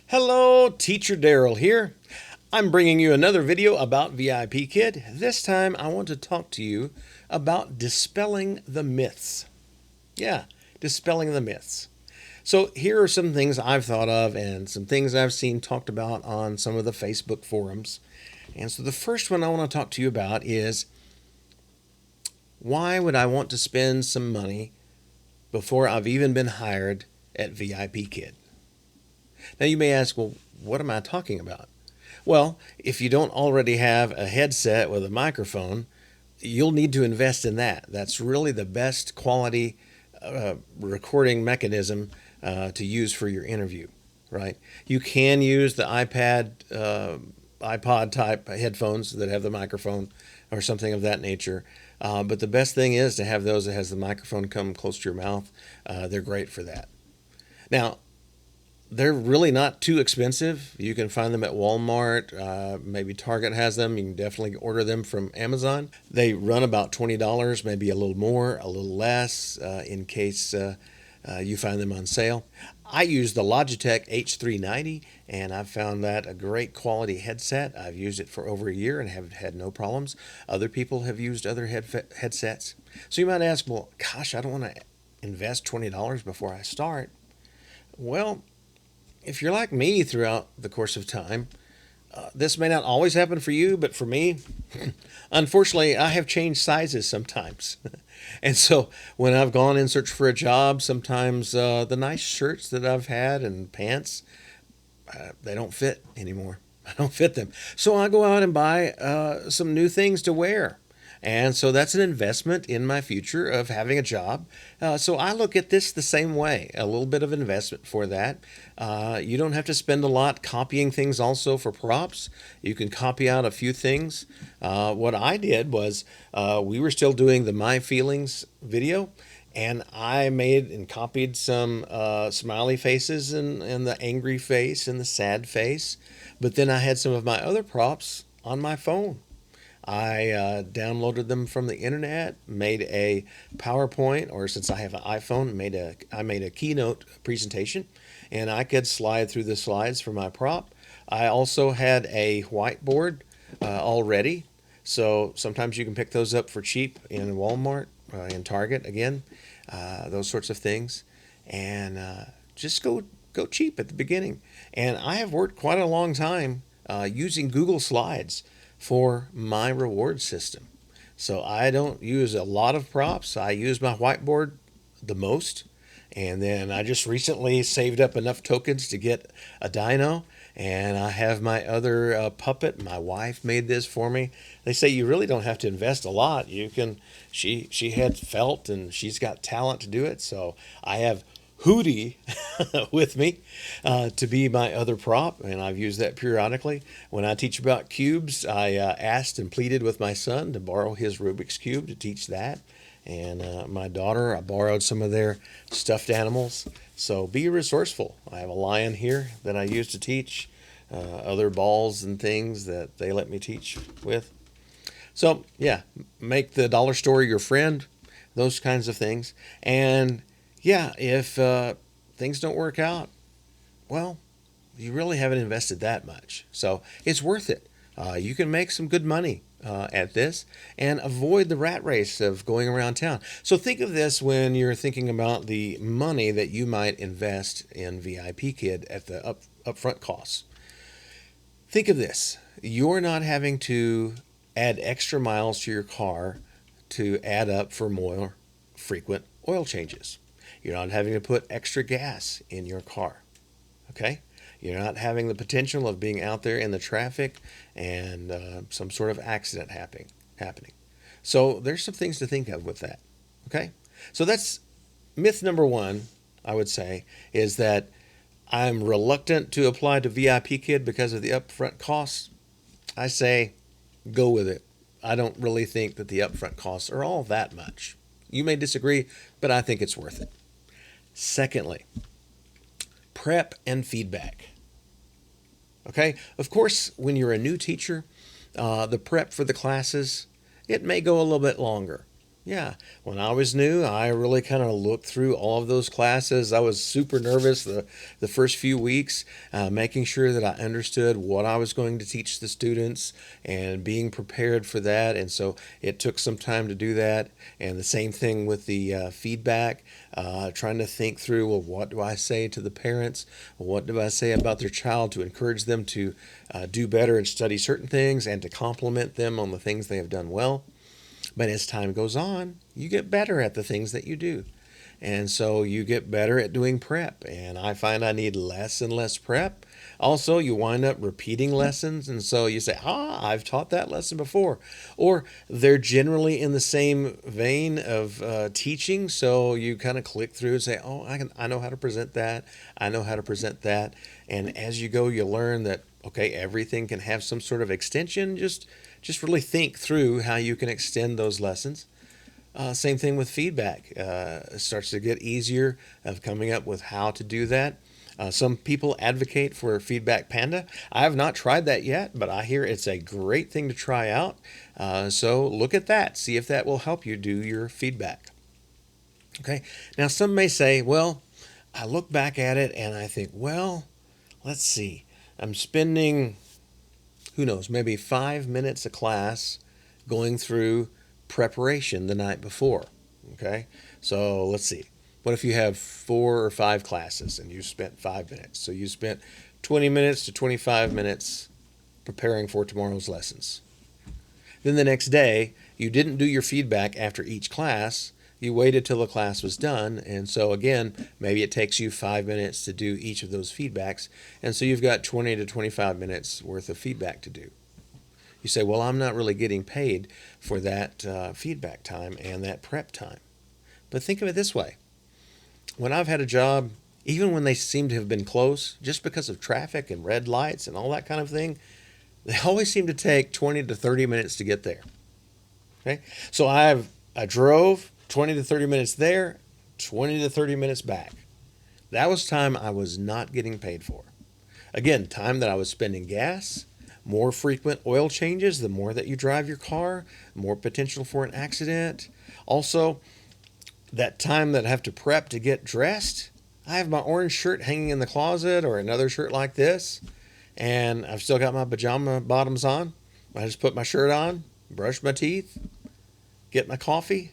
Hello, Teacher Darrell here. I'm bringing you another video about VIPKID. This time I want to talk to you about dispelling the myths. Yeah, dispelling the myths. So here are some things I've thought of and some things I've seen talked about on some of the Facebook forums. And so the first one I want to talk to you about is, why would I want to spend some money before I've even been hired at VIPKID? Now you may ask, well, what am I talking about? Well, if you don't already have a headset with a microphone, you'll need to invest in that. That's really the best quality recording mechanism to use for your interview, right? You can use the iPod type headphones that have the microphone or something of that nature. But the best thing is to have those that has the microphone come close to your mouth. They're great for that. Now, they're really not too expensive. You can find them at Walmart. Maybe Target has them. You can definitely order them from Amazon. They run about $20, maybe a little more, a little less, in case you find them on sale. I use the Logitech H390, and I've found that a great quality headset. I've used it for over a year and have had no problems. Other people have used other headsets. So you might ask, well, gosh, I don't want to invest $20 before I start. Well, if you're like me throughout the course of time, this may not always happen for you, but for me, unfortunately, I have changed sizes sometimes. And so when I've gone in search for a job, sometimes the nice shirts that I've had and pants, they don't fit anymore. I don't fit them. So I go out and buy some new things to wear. And so that's an investment in my future of having a job. So I look at this the same way, a little bit of investment for that. You don't have to spend a lot copying things also for props. You can copy out a few things. What I did was we were still doing the My Feelings video, and I made and copied some smiley faces and the angry face and the sad face. But then I had some of my other props on my phone. I downloaded them from the internet, made a PowerPoint, or since I have an iPhone, I made a keynote presentation, and I could slide through the slides for my prop. I also had a whiteboard already, so sometimes you can pick those up for cheap in Walmart, in Target again, those sorts of things, and just go cheap at the beginning. And I have worked quite a long time using Google Slides for my reward system. So I don't use a lot of props. I use my whiteboard the most. And then I just recently saved up enough tokens to get a dino. And I have my other puppet. My wife made this for me. They say you really don't have to invest a lot. You can. She had felt, and she's got talent to do it. So I have Hootie with me to be my other prop, and I've used that periodically. When I teach about cubes, I asked and pleaded with my son to borrow his Rubik's Cube to teach that. And my daughter, I borrowed some of their stuffed animals. So be resourceful. I have a lion here that I use to teach, other balls and things that they let me teach with. So yeah, make the dollar store your friend, those kinds of things. And yeah, if things don't work out, well, you really haven't invested that much. So it's worth it. You can make some good money at this and avoid the rat race of going around town. So think of this when you're thinking about the money that you might invest in VIPKID at the upfront costs. Think of this. You're not having to add extra miles to your car to add up for more frequent oil changes. You're not having to put extra gas in your car, okay? You're not having the potential of being out there in the traffic and some sort of accident happening. So there's some things to think of with that, okay? So that's myth number one, I would say, is that I'm reluctant to apply to VIPKID because of the upfront costs. I say go with it. I don't really think that the upfront costs are all that much. You may disagree, but I think it's worth it. Secondly, prep and feedback. Okay, of course, when you're a new teacher, the prep for the classes, it may go a little bit longer. Yeah, when I was new, I really kind of looked through all of those classes. I was super nervous the first few weeks, making sure that I understood what I was going to teach the students and being prepared for that. And so it took some time to do that. And the same thing with the feedback, trying to think through, well, what do I say to the parents? What do I say about their child to encourage them to do better and study certain things and to compliment them on the things they have done well. But as time goes on, you get better at the things that you do. And so you get better at doing prep. And I find I need less and less prep. Also, you wind up repeating lessons. And so you say, I've taught that lesson before. Or they're generally in the same vein of teaching. So you kind of click through and say, I know how to present that. I know how to present that. And as you go, you learn that, okay, everything can have some sort of extension. Just really think through how you can extend those lessons. Same thing with feedback. It starts to get easier of coming up with how to do that. Some people advocate for Feedback Panda. I have not tried that yet, but I hear it's a great thing to try out. So look at that. See if that will help you do your feedback. Okay. Now, some may say, well, I look back at it and I think, well, let's see. I'm spending, who knows, maybe 5 minutes a class going through preparation the night before. Okay, so let's see. What if you have 4 or 5 classes and you spent 5 minutes? So you spent 20 minutes to 25 minutes preparing for tomorrow's lessons. Then the next day, you didn't do your feedback after each class. You waited till the class was done. And so again, maybe it takes you 5 minutes to do each of those feedbacks. And so you've got 20 to 25 minutes worth of feedback to do. You say, well, I'm not really getting paid for that feedback time and that prep time. But think of it this way. When I've had a job, even when they seem to have been close, just because of traffic and red lights and all that kind of thing, they always seem to take 20 to 30 minutes to get there. Okay? So I drove 20 to 30 minutes there, 20 to 30 minutes back. That was time I was not getting paid for. Again, time that I was spending gas, more frequent oil changes, the more that you drive your car, more potential for an accident. Also, that time that I have to prep to get dressed, I have my orange shirt hanging in the closet or another shirt like this, and I've still got my pajama bottoms on. I just put my shirt on, brush my teeth, get my coffee,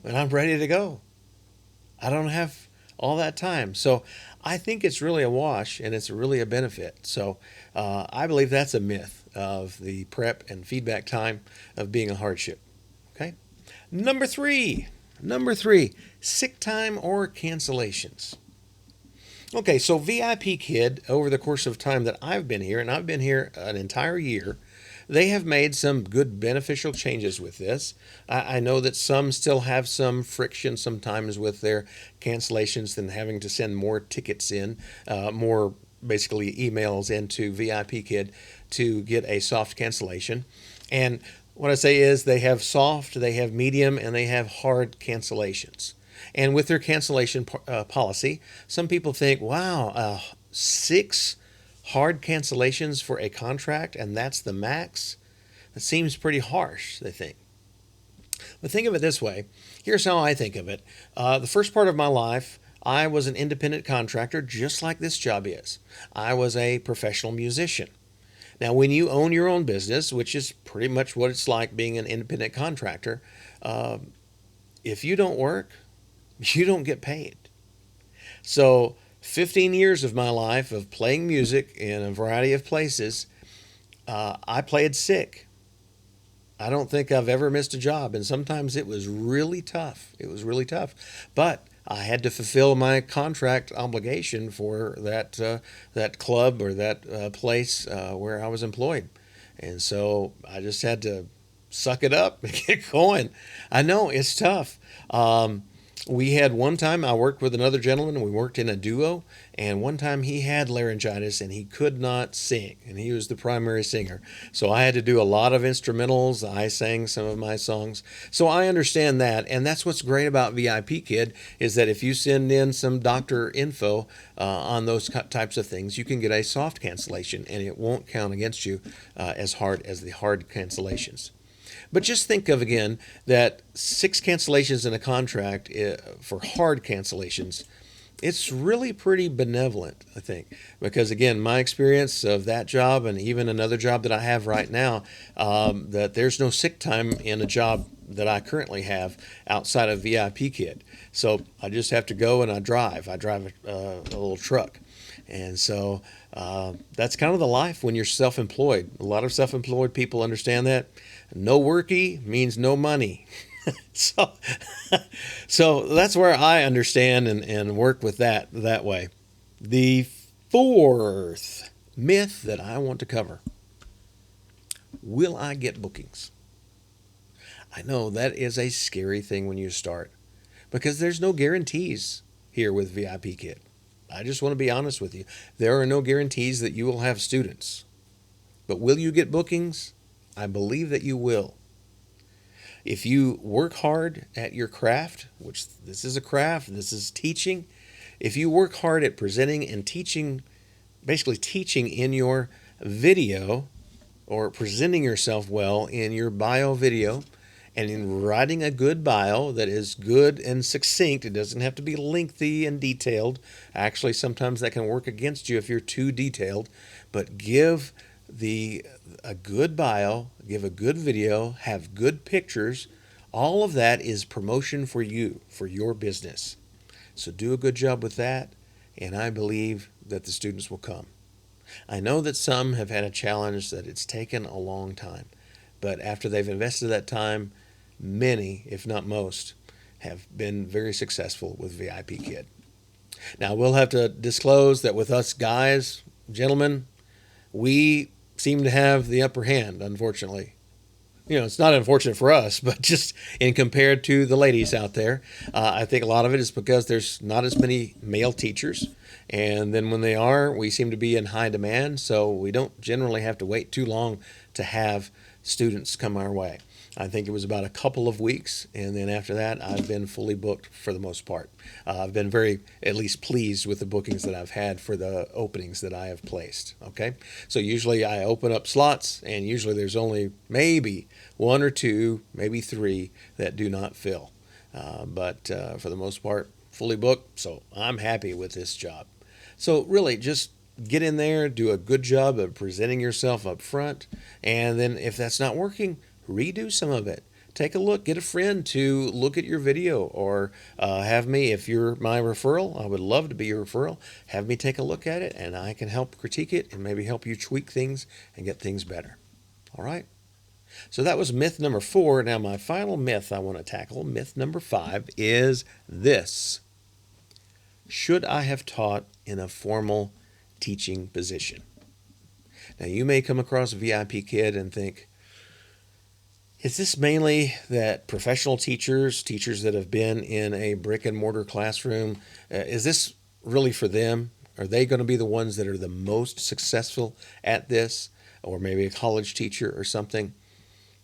and I'm ready to go. I don't have all that time. So I think it's really a wash and it's really a benefit. So I believe that's a myth of the prep and feedback time of being a hardship. Okay. Number three, sick time or cancellations. Okay, so VIPKID, over the course of time that I've been here, and I've been here an entire year, they have made some good beneficial changes with this. I know that some still have some friction sometimes with their cancellations than having to send more tickets in, more basically emails into VIPKID to get a soft cancellation. And what I say is they have soft, they have medium, and they have hard cancellations. And with their cancellation policy, some people think, wow, 6 hard cancellations for a contract, and that's the max? That seems pretty harsh, they think. But think of it this way. Here's how I think of it. The first part of my life, I was an independent contractor, just like this job is. I was a professional musician. Now, when you own your own business, which is pretty much what it's like being an independent contractor, if you don't work, you don't get paid. So 15 years of my life of playing music in a variety of places, I played sick. I don't think I've ever missed a job, and sometimes it was really tough. But I had to fulfill my contract obligation for that club or that place where I was employed. And so I just had to suck it up and get going. I know it's tough. We had one time I worked with another gentleman. We worked in a duo, and one time he had laryngitis and he could not sing, and he was the primary singer. So I had to do a lot of instrumentals. I sang some of my songs. So I understand that, and that's what's great about VIPKID is that if you send in some doctor info on those types of things, you can get a soft cancellation, and it won't count against you as hard as the hard cancellations. But just think of again that 6 cancellations in a contract for hard cancellations, it's really pretty benevolent, I think, because again, my experience of that job and even another job that I have right now, that there's no sick time in a job that I currently have outside of VIPKID. So I just have to go and I drive. I drive a little truck. And so that's kind of the life when you're self-employed. A lot of self-employed people understand that. No worky means no money. so, so that's where I understand and work with that way. The fourth myth that I want to cover: will I get bookings? I know that is a scary thing when you start because there's no guarantees here with VIPKID. I just want to be honest with you. There are no guarantees that you will have students. But will you get bookings? I believe that you will. If you work hard at your craft, which this is a craft, this is teaching. If you work hard at presenting and teaching, basically teaching in your video or presenting yourself well in your bio video, and in writing a good bio that is good and succinct, it doesn't have to be lengthy and detailed. Actually, sometimes that can work against you if you're too detailed. But give a good bio, give a good video, have good pictures. All of that is promotion for you, for your business. So do a good job with that, and I believe that the students will come. I know that some have had a challenge that it's taken a long time, but after they've invested that time, many, if not most, have been very successful with VIPKID. Now, we'll have to disclose that with us guys, gentlemen, we seem to have the upper hand, unfortunately. You know, it's not unfortunate for us, but just in compared to the ladies out there, I think a lot of it is because there's not as many male teachers. And then when they are, we seem to be in high demand, so we don't generally have to wait too long to have students come our way. I think it was about a couple of weeks, and then after that, I've been fully booked for the most part. I've been very, at least, pleased with the bookings that I've had for the openings that I have placed. Okay, so usually I open up slots, and usually there's only maybe 1 or 2, maybe 3 that do not fill. But for the most part, fully booked. So I'm happy with this job. So really, just get in there, do a good job of presenting yourself up front, and then if that's not working, redo some of it. Take a look, get a friend to look at your video, or have me, if you're my referral, I would love to be your referral, have me take a look at it, and I can help critique it and maybe help you tweak things and get things better. All right? So that was myth number 4. Now my final myth I want to tackle, myth number 5, is this: should I have taught in a formal teaching position? Now you may come across VIPKID and think, is this mainly that professional teachers that have been in a brick and mortar classroom, is this really for them? Are they going to be the ones that are the most successful at this? Or maybe a college teacher or something?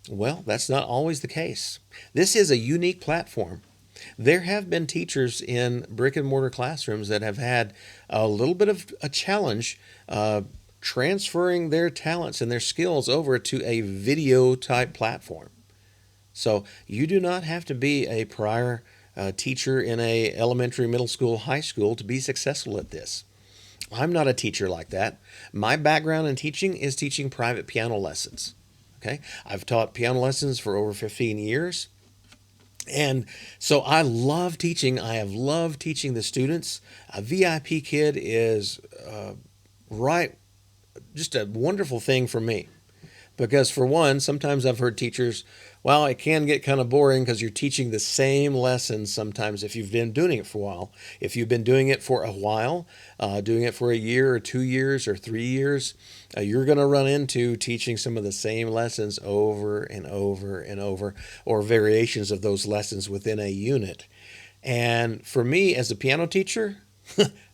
Well, that's not always the case. This is a unique platform. There have been teachers in brick and mortar classrooms that have had a little bit of a challenge transferring their talents and their skills over to a video type platform. So you do not have to be a prior teacher in a elementary, middle school, high school to be successful at this. I'm not a teacher like that. My background in teaching is teaching private piano lessons. Okay, I've taught piano lessons for over 15 years. And so I love teaching. I have loved teaching the students. VIPKID is just a wonderful thing for me. Because for one, sometimes I've heard teachers, well, it can get kind of boring because you're teaching the same lessons sometimes if you've been doing it for a while. If you've been doing it for a while, doing it for a year or 2 years or 3 years, you're going to run into teaching some of the same lessons over and over and over, or variations of those lessons within a unit. And for me as a piano teacher,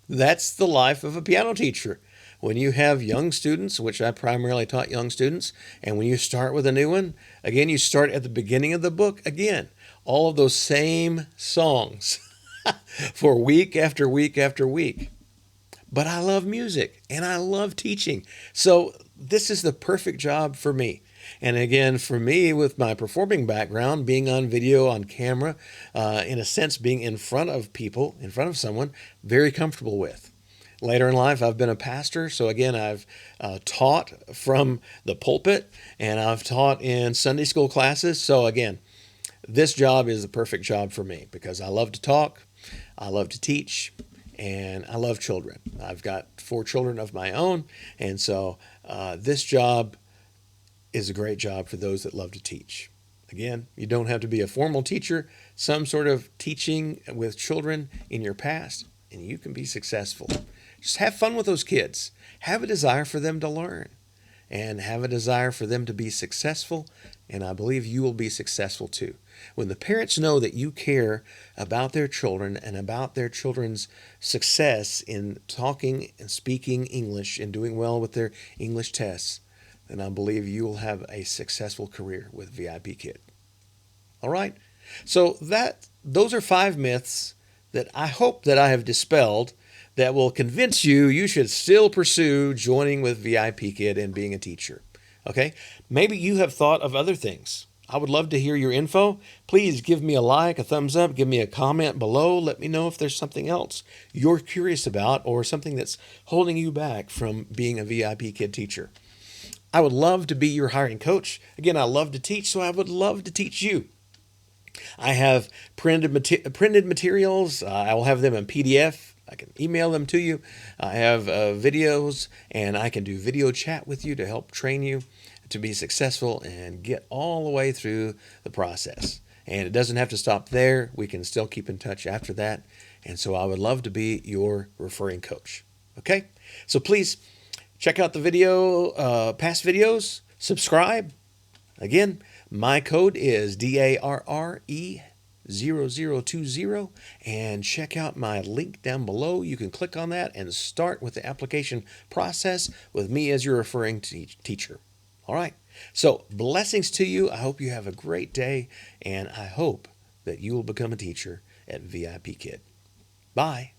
that's the life of a piano teacher. When you have young students, which I primarily taught young students, and when you start with a new one, again, you start at the beginning of the book again. All of those same songs for week after week after week. But I love music and I love teaching. So this is the perfect job for me. And again, for me, with my performing background, being on video, on camera, in a sense, being in front of people, in front of someone, very comfortable with. Later in life, I've been a pastor. So again, I've taught from the pulpit, and I've taught in Sunday school classes. So again, this job is the perfect job for me because I love to talk, I love to teach, and I love children. I've got 4 children of my own, and so this job is a great job for those that love to teach. Again, you don't have to be a formal teacher, some sort of teaching with children in your past, and you can be successful. Just have fun with those kids. Have a desire for them to learn and have a desire for them to be successful, and I believe you will be successful too. When the parents know that you care about their children and about their children's success in talking and speaking English and doing well with their English tests, then I believe you will have a successful career with VIPKID. All right? So those are 5 myths that I hope that I have dispelled that will convince you should still pursue joining with VIPKID and being a teacher. Okay? Maybe you have thought of other things. I would love to hear your info. Please give me a like, a thumbs up, give me a comment below. Let me know if there's something else you're curious about or something that's holding you back from being a VIPKID teacher. I would love to be your hiring coach. Again, I love to teach, so I would love to teach you. I have printed materials. I will have them in PDF. I can email them to you. I have videos, and I can do video chat with you to help train you to be successful and get all the way through the process. And it doesn't have to stop there. We can still keep in touch after that. And so I would love to be your referring coach. Okay? So please check out the past videos, subscribe. Again, my code is DARRE0020, and check out my link down below. You can click on that and start with the application process with me as your referring teacher. All right. So blessings to you. I hope you have a great day, and I hope that you will become a teacher at VIPKID. Bye.